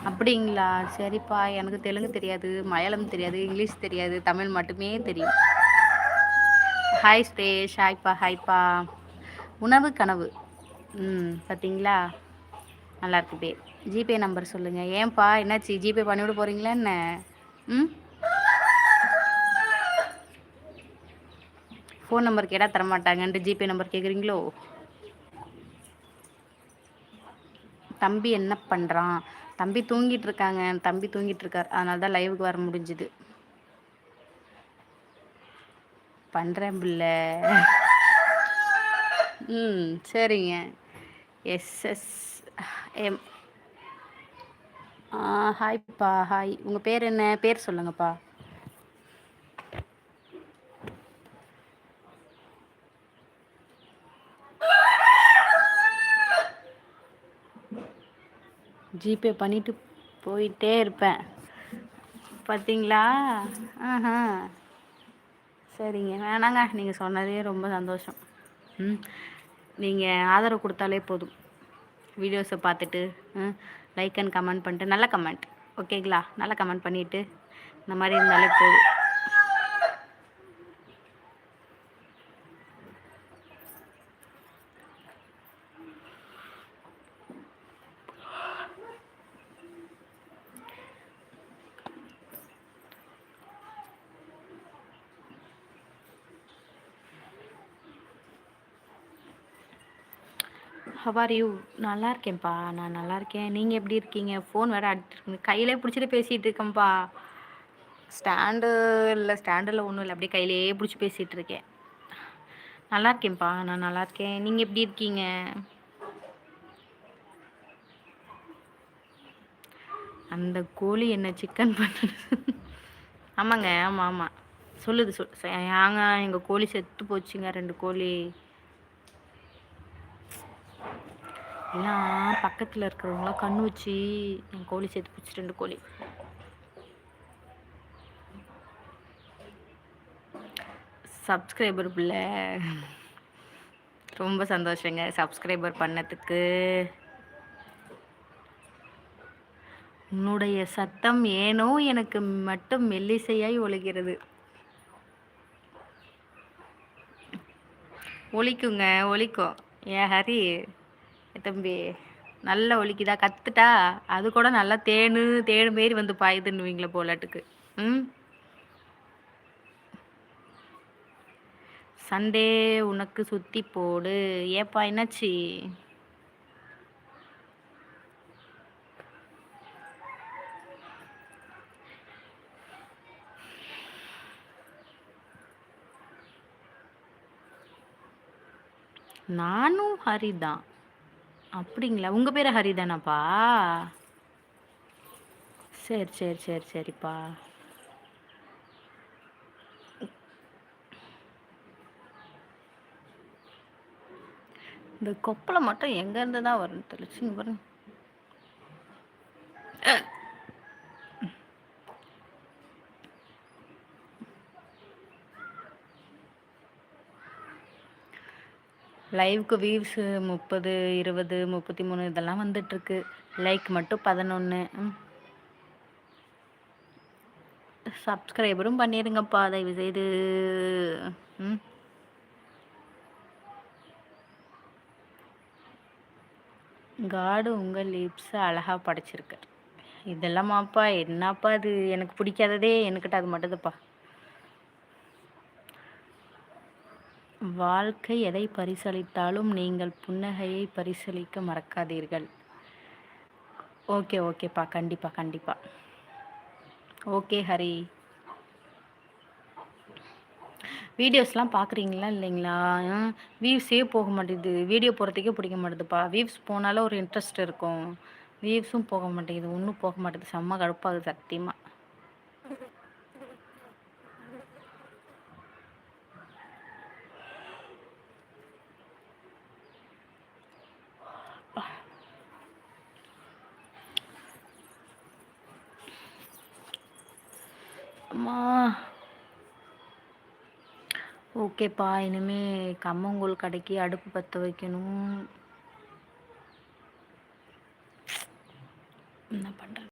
அப்படிங்களா? சரிப்பா. எனக்கு தெலுங்கு தெரியாது, மலையாளம் தெரியாது, இங்கிலீஷ் தெரியாது. தமிழ் மட்டுமே தெரியும். ஹாய் ஸ்ரேஷ். ஹாய்ப்பா, ஹாய்ப்பா. உணவு கனவு. பார்த்தீங்களா? நல்லாயிருக்கு பேர். ஜிபே நம்பர் சொல்லுங்கள். ஏன்பா என்னாச்சு? ஜிபே பண்ணிவிட போகிறீங்களா என்ன? ம் ஃபோன் நம்பர் கேட்டால் தரமாட்டாங்கன்ட்டு ஜிபே நம்பர் கேட்குறீங்களோ? தம்பி என்ன பண்ணுறான்? தம்பி தூங்கிட்டு இருக்காங்க. தம்பி தூங்கிட்டு இருக்கார். அதனால தான் லைவுக்கு வர முடிஞ்சுது. பண்ணுறேன் பிள்ள. சரிங்க. எஸ்எஸ் எம் ஹாய்ப்பா. ஹாய். உங்கள் பேர் என்ன? பேர் சொல்லுங்கப்பா. ஜிபே பண்ணிவிட்டு போயிட்டே இருப்பேன். பார்த்தீங்களா? ஆஹா. சரிங்க. வேணாங்க. நீங்கள் சொன்னதே ரொம்ப சந்தோஷம். நீங்கள் ஆதரவு கொடுத்தாலே போதும். வீடியோஸை பார்த்துட்டு லைக் அண்ட் கமெண்ட் பண்ணிட்டு, நல்ல கமெண்ட் ஓகேங்களா? நல்ல கமெண்ட் பண்ணிவிட்டு இந்த மாதிரி இருந்தாலே போதும். How are you? நல்லா இருக்கேன்ப்பா. நான் நல்லா இருக்கேன். நீங்கள் எப்படி இருக்கீங்க? ஃபோன் வேறு அடிச்சிருக்கீங்க. கையிலே பிடிச்சிட்டு பேசிகிட்டு இருக்கேன்ப்பா. ஸ்டாண்டில் ஒன்றும் இல்லை. அப்படியே கையிலேயே பிடிச்சி பேசிகிட்டு இருக்கேன். நல்லா இருக்கேன்ப்பா. நான் நல்லா இருக்கேன். நீங்கள் எப்படி இருக்கீங்க? அந்த கோழி என்ன சிக்கன் பண்ணுது? ஆமாங்க. ஆமாம் ஆமாம். சொல்லுது. ஏங்க எங்கள் கோழி செத்து போச்சுங்க. 2 கோழி. எல்லாம் பக்கத்தில் இருக்கிறவங்களாம் கண்ணு வச்சு என் கோழி செத்து போச்சு. 2 கோழி. சப்ஸ்கிரைபர் பிள்ளை. ரொம்ப சந்தோஷங்க சப்ஸ்கிரைபர் பண்ணதுக்கு. உன்னுடைய சத்தம் ஏனோ எனக்கு மட்டும் மெல்லிசையாய் ஒலிக்கிறது. ஒலிக்குங்க, ஒலிக்கும். ஏன் ஹரி தம்பி நல்லா ஒலிக்குதா? கத்துட்டா அது கூட நல்லா தேனு மாரி வந்து பாயுதுன்னுவீங்களே போலாட்டுக்கு. சண்டே உனக்கு சுத்தி போடு. ஏப்பா என்னாச்சு? நானும் ஹரிதான். அப்படிங்களா? உங்கள் பேர் ஹரிதானாப்பா? சரிப்பா. இந்த கொப்பளம் மட்டும் எங்கேருந்து தான் வரும்னு தெரியல. பாருங்க. லைவுக்கு வியூஸு 30, 20, 33 இதெல்லாம் வந்துட்டுருக்கு. லைக் மட்டும் 11. சப்ஸ்கிரைபரும் பண்ணிடுங்கப்பா தயவு செய்து. காடு உங்கள் லிப்ஸை அழகாக படைச்சிருக்கார். இதெல்லாமாப்பா என்னப்பா அது? எனக்கு பிடிக்காததே எனக்கிட்ட அது மட்டும்தாப்பா. வாழ்க்கை எதை பரிசளித்தாலும் நீங்கள் புன்னகையை பரிசளிக்க மறக்காதீர்கள். ஓகேப்பா. கண்டிப்பாக. ஓகே ஹரி. வீடியோஸ்லாம் பார்க்குறீங்களா இல்லைங்களா? வியூஸே போக மாட்டேங்குது. வீடியோ போகிறதுக்கே பிடிக்க மாட்டேதுப்பா. வியூஸ் போனாலும் ஒரு இன்ட்ரெஸ்ட் இருக்கும். வியூஸும் போக மாட்டேங்குது. ஒன்றும் போக மாட்டேது. செம்ம கடுப்பாகுது சத்தியமாக. அம்மா ஓகேப்பா. இனிமேல் கம்மங்கூழ் கடைக்கு அடுப்பு பற்ற வைக்கணும். என்ன பண்ணுறது?